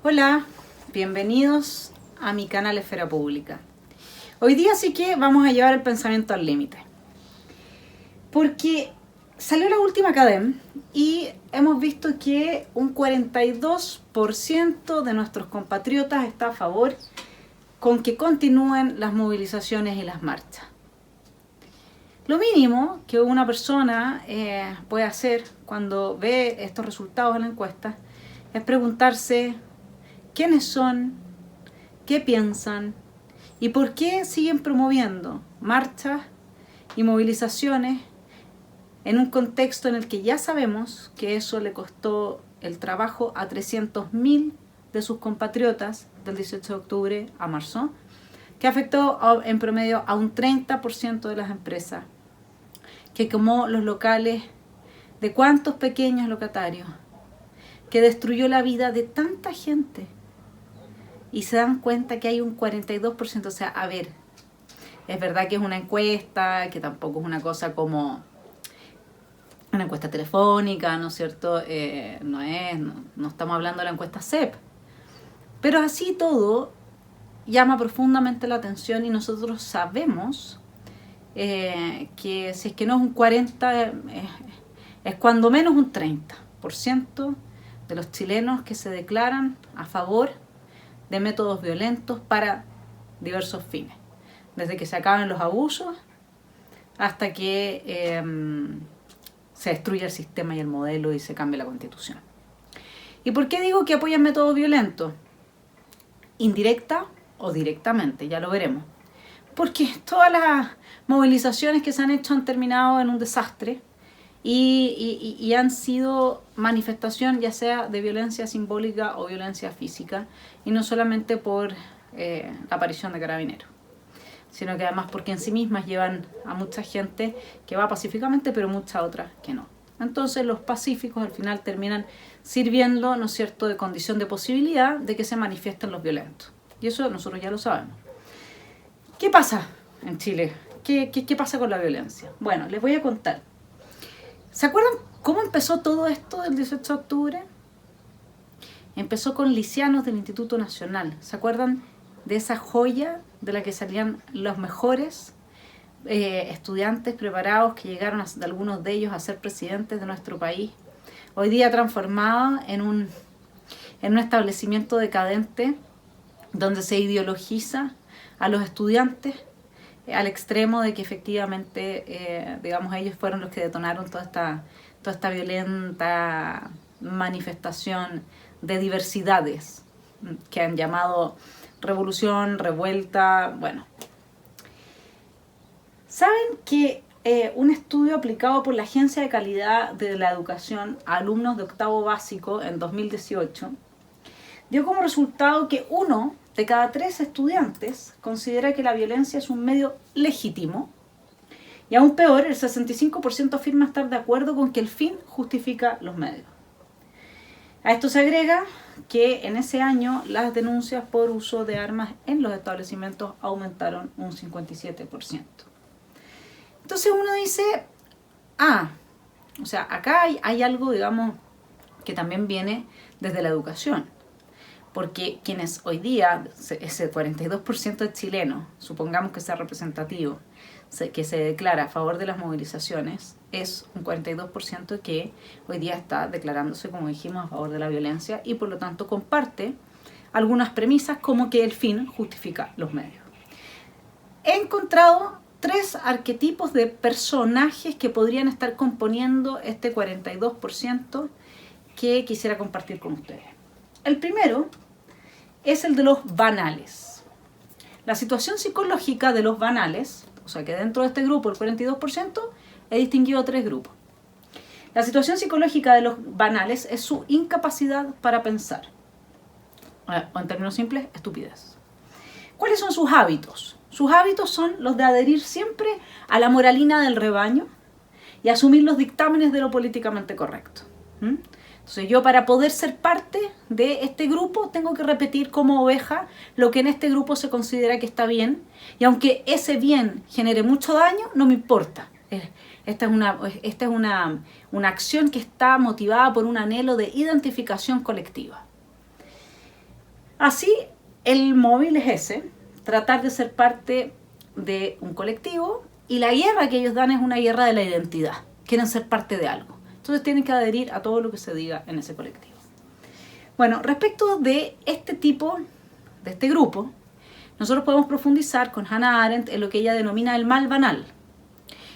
Hola, bienvenidos a mi canal Esfera Pública. Hoy día sí que vamos a llevar el pensamiento al límite. Porque salió la última CADEM y hemos visto que un 42% de nuestros compatriotas está a favor con que continúen las movilizaciones y las marchas. Lo mínimo que una persona puede hacer cuando ve estos resultados de la encuesta es preguntarse quiénes son, qué piensan y por qué siguen promoviendo marchas y movilizaciones en un contexto en el que ya sabemos que eso le costó el trabajo a 300.000 de sus compatriotas del 18 de octubre a marzo, que afectó en promedio a un 30% de las empresas, que quemó los locales de cuántos pequeños locatarios, que destruyó la vida de tanta gente. Y se dan cuenta que hay un 42%, o sea, a ver, es verdad que es una encuesta, que tampoco es una cosa como una encuesta telefónica, ¿no es cierto? No estamos hablando de la encuesta CEP. Pero así todo llama profundamente la atención y nosotros sabemos que si es que no es un 40%, es cuando menos un 30% de los chilenos que se declaran a favor de métodos violentos para diversos fines. Desde que se acaben los abusos hasta que se destruya el sistema y el modelo y se cambie la constitución. ¿Y por qué digo que apoyan métodos violentos? Indirecta o directamente, ya lo veremos. Porque todas las movilizaciones que se han hecho han terminado en un desastre y han sido manifestación ya sea de violencia simbólica o violencia física, y no solamente por la aparición de carabineros, sino que además porque en sí mismas llevan a mucha gente que va pacíficamente, pero mucha otra que no. Entonces los pacíficos al final terminan sirviendo, ¿no es cierto?, de condición de posibilidad de que se manifiesten los violentos. Y eso nosotros ya lo sabemos. ¿Qué pasa en Chile? ¿Qué pasa con la violencia? Bueno, les voy a contar. ¿Se acuerdan cómo empezó todo esto del 18 de octubre? Empezó con lisianos del Instituto Nacional. ¿Se acuerdan de esa joya de la que salían los mejores estudiantes preparados que llegaron, algunos de ellos, a ser presidentes de nuestro país? Hoy día transformada en un establecimiento decadente donde se ideologiza a los estudiantes al extremo de que efectivamente, ellos fueron los que detonaron toda esta violenta manifestación de diversidades que han llamado revolución, revuelta. Bueno, ¿saben que un estudio aplicado por la Agencia de Calidad de la Educación a alumnos de octavo básico en 2018 dio como resultado que 1 de cada 3 estudiantes considera que la violencia es un medio legítimo, y aún peor, el 65% afirma estar de acuerdo con que el fin justifica los medios? A esto se agrega que en ese año las denuncias por uso de armas en los establecimientos aumentaron un 57%. Entonces uno dice, o sea, acá hay algo, que también viene desde la educación. Porque quienes hoy día, ese 42% de chilenos, supongamos que sea representativo, que se declara a favor de las movilizaciones, es un 42% que hoy día está declarándose, como dijimos, a favor de la violencia, y por lo tanto comparte algunas premisas como que el fin justifica los medios. He encontrado 3 arquetipos de personajes que podrían estar componiendo este 42% que quisiera compartir con ustedes. El primero es el de los banales. La situación psicológica de los banales, o sea que dentro de este grupo, el 42%, he distinguido 3 grupos. La situación psicológica de los banales es su incapacidad para pensar. O en términos simples, estupidez. ¿Cuáles son sus hábitos? Sus hábitos son los de adherir siempre a la moralina del rebaño y asumir los dictámenes de lo políticamente correcto. Entonces yo, para poder ser parte de este grupo, tengo que repetir como oveja lo que en este grupo se considera que está bien, y aunque ese bien genere mucho daño, no me importa. Esta es una acción que está motivada por un anhelo de identificación colectiva. Así, el móvil es ese, tratar de ser parte de un colectivo, y la guerra que ellos dan es una guerra de la identidad. Quieren ser parte de algo. Entonces tienen que adherir a todo lo que se diga en ese colectivo. Bueno, respecto de este tipo, de este grupo, nosotros podemos profundizar con Hannah Arendt en lo que ella denomina el mal banal.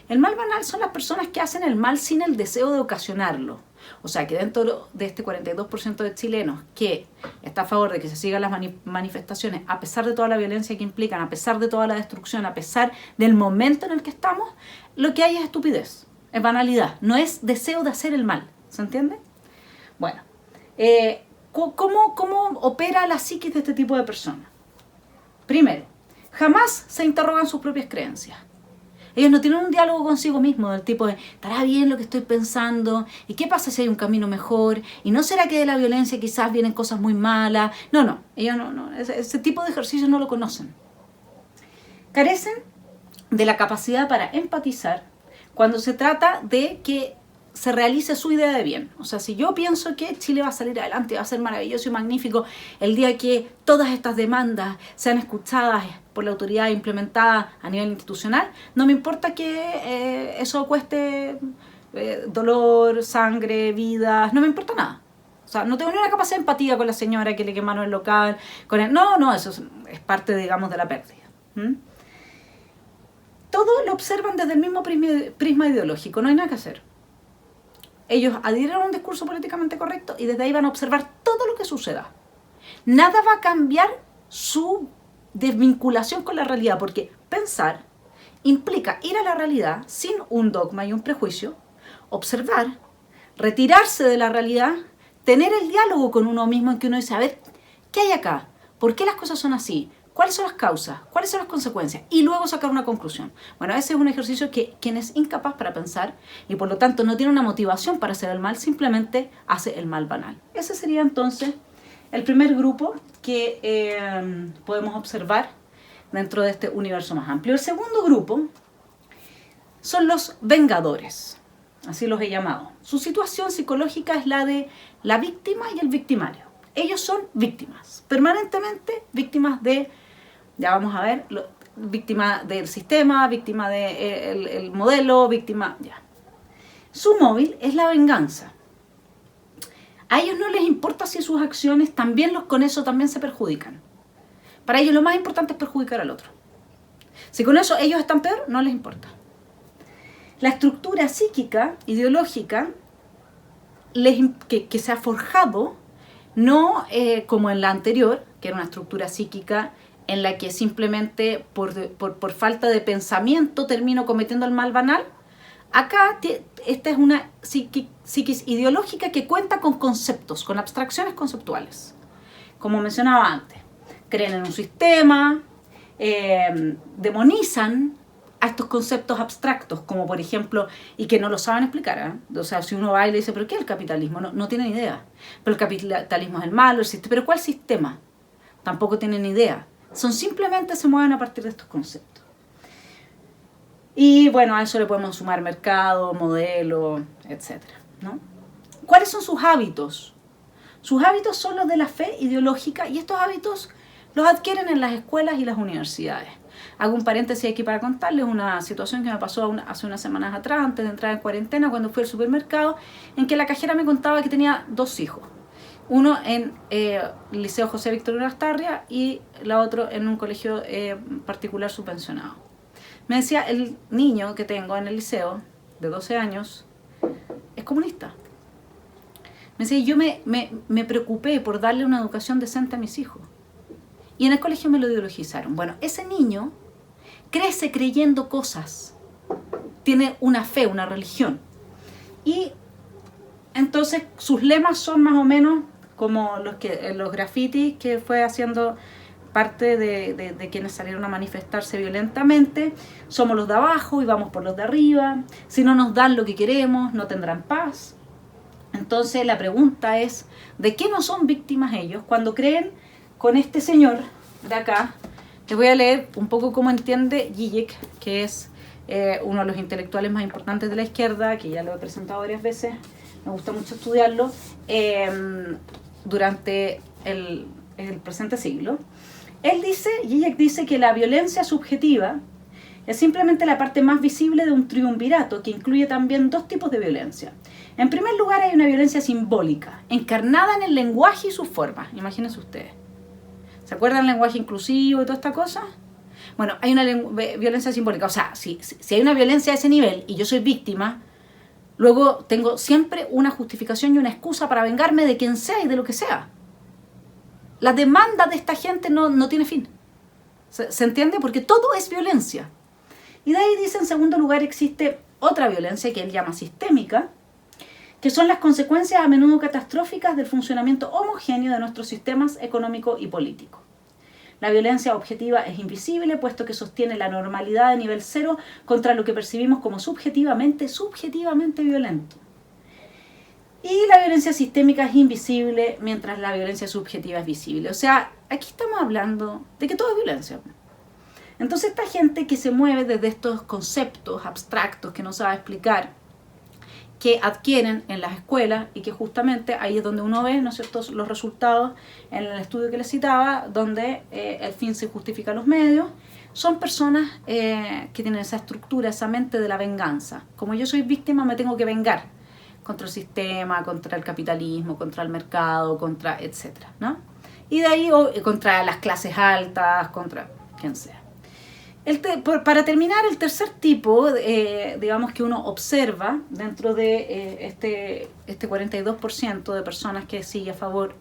El mal banal son las personas que hacen el mal sin el deseo de ocasionarlo. O sea, que dentro de este 42% de chilenos que está a favor de que se sigan las manifestaciones, a pesar de toda la violencia que implican, a pesar de toda la destrucción, a pesar del momento en el que estamos, lo que hay es estupidez, es banalidad, no es deseo de hacer el mal. ¿Se entiende? Bueno, ¿cómo opera la psiquis de este tipo de personas? Primero, jamás se interrogan sus propias creencias. Ellos no tienen un diálogo consigo mismos del tipo de, ¿estará bien lo que estoy pensando? ¿Y qué pasa si hay un camino mejor? ¿Y no será que de la violencia quizás vienen cosas muy malas? No, ellos no, ese tipo de ejercicios no lo conocen. Carecen de la capacidad para empatizar cuando se trata de que se realice su idea de bien. O sea, si yo pienso que Chile va a salir adelante, va a ser maravilloso y magnífico el día que todas estas demandas sean escuchadas por la autoridad e implementadas a nivel institucional, no me importa que eso cueste dolor, sangre, vidas, no me importa nada. O sea, no tengo ni una capacidad de empatía con la señora que le quemaron el local, con él. No, eso es parte, digamos, de la pérdida. Todo lo observan desde el mismo prisma ideológico, no hay nada que hacer. Ellos adhieren a un discurso políticamente correcto y desde ahí van a observar todo lo que suceda. Nada va a cambiar su desvinculación con la realidad, porque pensar implica ir a la realidad sin un dogma y un prejuicio, observar, retirarse de la realidad, tener el diálogo con uno mismo en que uno dice, a ver, ¿qué hay acá? ¿Por qué las cosas son así? ¿Cuáles son las causas? ¿Cuáles son las consecuencias? Y luego sacar una conclusión. Bueno, ese es un ejercicio que quien es incapaz para pensar y por lo tanto no tiene una motivación para hacer el mal, simplemente hace el mal banal. Ese sería entonces el primer grupo que podemos observar dentro de este universo más amplio. El segundo grupo son los vengadores, así los he llamado. Su situación psicológica es la de la víctima y el victimario. Ellos son víctimas, permanentemente víctimas de, ya vamos a ver, víctima del sistema, víctima del modelo, víctima, ya. Su móvil es la venganza. A ellos no les importa si sus acciones también con eso también se perjudican. Para ellos lo más importante es perjudicar al otro. Si con eso ellos están peor, no les importa. La estructura psíquica, ideológica, que se ha forjado, no como en la anterior, que era una estructura psíquica en la que simplemente por falta de pensamiento termino cometiendo el mal banal. Acá esta es una psiquis ideológica que cuenta con conceptos, con abstracciones conceptuales. Como mencionaba antes, creen en un sistema, demonizan a estos conceptos abstractos, como por ejemplo, y que no lo saben explicar, ¿eh? O sea, si uno va y le dice, ¿pero qué es el capitalismo? No tienen idea. Pero el capitalismo es el malo, ¿pero cuál sistema? Tampoco tienen idea. Simplemente se mueven a partir de estos conceptos. Y bueno, a eso le podemos sumar mercado, modelo, etc., ¿no? ¿Cuáles son sus hábitos? Sus hábitos son los de la fe ideológica y estos hábitos los adquieren en las escuelas y las universidades. Hago un paréntesis aquí para contarles una situación que me pasó hace unas semanas atrás, antes de entrar en cuarentena, cuando fui al supermercado, en que la cajera me contaba que tenía 2 hijos. Uno en el Liceo José Victorino Lastarria y la otro en un colegio particular subvencionado. Me decía, el niño que tengo en el liceo, de 12 años, es comunista. Me decía, yo me preocupé por darle una educación decente a mis hijos. Y en el colegio me lo ideologizaron. Bueno, ese niño crece creyendo cosas. Tiene una fe, una religión. Y entonces sus lemas son más o menos como los grafitis que fue haciendo parte de quienes salieron a manifestarse violentamente. Somos los de abajo y vamos por los de arriba. Si no nos dan lo que queremos, no tendrán paz. Entonces la pregunta es, ¿de qué no son víctimas ellos cuando creen con este señor de acá? Les voy a leer un poco cómo entiende Zizek, que es uno de los intelectuales más importantes de la izquierda, que ya lo he presentado varias veces, me gusta mucho estudiarlo, durante el presente siglo, Zizek dice que la violencia subjetiva es simplemente la parte más visible de un triunvirato que incluye también dos tipos de violencia. En primer lugar, hay una violencia simbólica, encarnada en el lenguaje y sus formas. Imagínense ustedes. ¿Se acuerdan del lenguaje inclusivo y toda esta cosa? Bueno, hay una violencia simbólica. O sea, si hay una violencia a ese nivel y yo soy víctima, luego tengo siempre una justificación y una excusa para vengarme de quien sea y de lo que sea. La demanda de esta gente no tiene fin. ¿Se entiende? Porque todo es violencia. Y de ahí dice, en segundo lugar, existe otra violencia que él llama sistémica, que son las consecuencias a menudo catastróficas del funcionamiento homogéneo de nuestros sistemas económico y político. La violencia objetiva es invisible, puesto que sostiene la normalidad de nivel cero contra lo que percibimos como subjetivamente violento. Y la violencia sistémica es invisible, mientras la violencia subjetiva es visible. O sea, aquí estamos hablando de que todo es violencia. Entonces esta gente que se mueve desde estos conceptos abstractos que no sabe explicar, que adquieren en las escuelas y que justamente ahí es donde uno ve, ¿no es cierto?, los resultados en el estudio que les citaba, donde el fin se justifica los medios, son personas que tienen esa estructura, esa mente de la venganza. Como yo soy víctima, me tengo que vengar contra el sistema, contra el capitalismo, contra el mercado, contra etcétera, ¿no? Y de ahí contra las clases altas, contra quien sea. Para terminar, el tercer tipo, digamos, que uno observa dentro de este 42% de personas que sigue a favor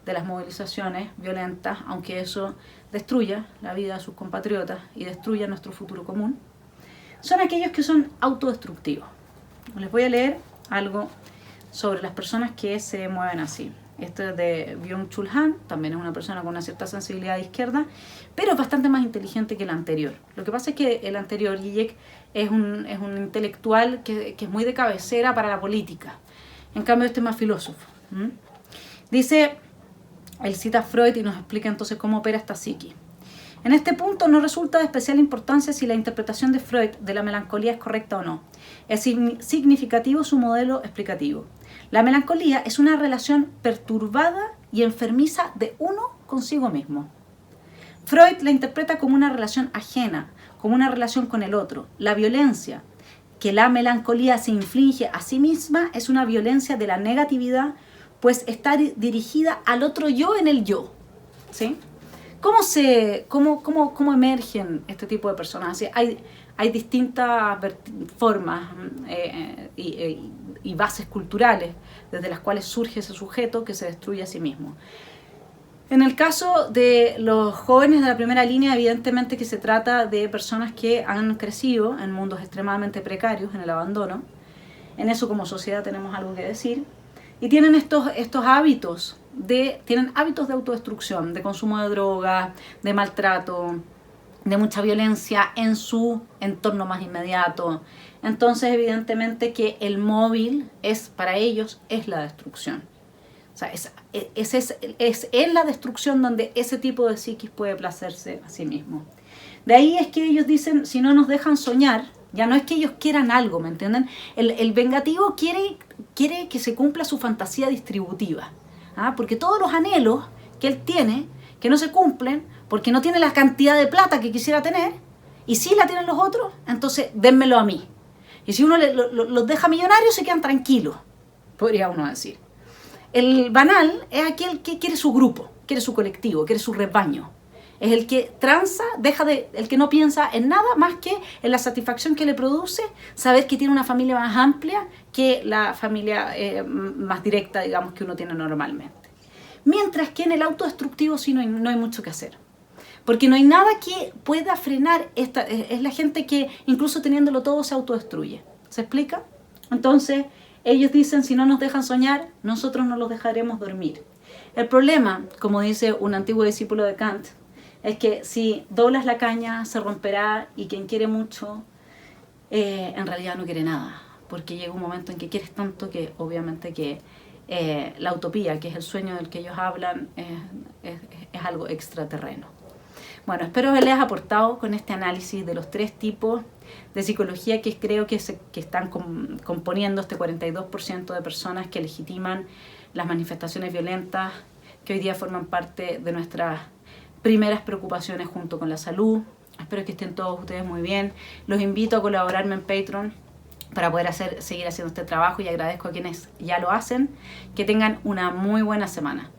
de las movilizaciones violentas, aunque eso destruya la vida de sus compatriotas y destruya nuestro futuro común, son aquellos que son autodestructivos. Les voy a leer algo sobre las personas que se mueven así. Esto es de Byung-Chul Han, también es una persona con una cierta sensibilidad de izquierda, pero es bastante más inteligente que el anterior. Lo que pasa es que el anterior, Zizek, es un intelectual que es muy de cabecera para la política. En cambio, este es más filósofo. Dice, él cita a Freud y nos explica entonces cómo opera esta psique. En este punto no resulta de especial importancia si la interpretación de Freud de la melancolía es correcta o no. Es significativo su modelo explicativo. La melancolía es una relación perturbada y enfermiza de uno consigo mismo. Freud la interpreta como una relación ajena, como una relación con el otro. La violencia que la melancolía se inflige a sí misma es una violencia de la negatividad, pues está dirigida al otro yo en el yo. ¿Sí? ¿Cómo emergen este tipo de personas? Hay distintas formas y bases culturales desde las cuales surge ese sujeto que se destruye a sí mismo. En el caso de los jóvenes de la primera línea, evidentemente que se trata de personas que han crecido en mundos extremadamente precarios, en el abandono. En eso como sociedad tenemos algo que decir. Y tienen estos hábitos tienen hábitos de autodestrucción, de consumo de drogas, de maltrato, de mucha violencia en su entorno más inmediato. Entonces, evidentemente que el móvil para ellos es la destrucción. O sea, es en la destrucción donde ese tipo de psiquis puede placerse a sí mismo. De ahí es que ellos dicen, si no nos dejan soñar, ya no es que ellos quieran algo, ¿me entienden? El vengativo quiere que se cumpla su fantasía distributiva. Porque todos los anhelos que él tiene, que no se cumplen, porque no tiene la cantidad de plata que quisiera tener, y si la tienen los otros, entonces dénmelo a mí. Y si uno los deja millonarios, se quedan tranquilos, podría uno decir. El banal es aquel que quiere su grupo, quiere su colectivo, quiere su rebaño. Es el que tranza, el que no piensa en nada más que en la satisfacción que le produce saber que tiene una familia más amplia que la familia más directa, digamos, que uno tiene normalmente. Mientras que en el autodestructivo sí no hay mucho que hacer. Porque no hay nada que pueda frenar es la gente que incluso teniéndolo todo se autodestruye. ¿Se explica? Entonces, ellos dicen, si no nos dejan soñar, nosotros no los dejaremos dormir. El problema, como dice un antiguo discípulo de Kant, es que si doblas la caña se romperá y quien quiere mucho en realidad no quiere nada, porque llega un momento en que quieres tanto que obviamente que la utopía, que es el sueño del que ellos hablan, es algo extraterreno. Bueno, espero haberles aportado con este análisis de los tres tipos de psicología que creo que están componiendo este 42% de personas que legitiman las manifestaciones violentas que hoy día forman parte de nuestras primeras preocupaciones junto con la salud. Espero que estén todos ustedes muy bien. Los invito a colaborarme en Patreon para poder seguir haciendo este trabajo y agradezco a quienes ya lo hacen. Que tengan una muy buena semana.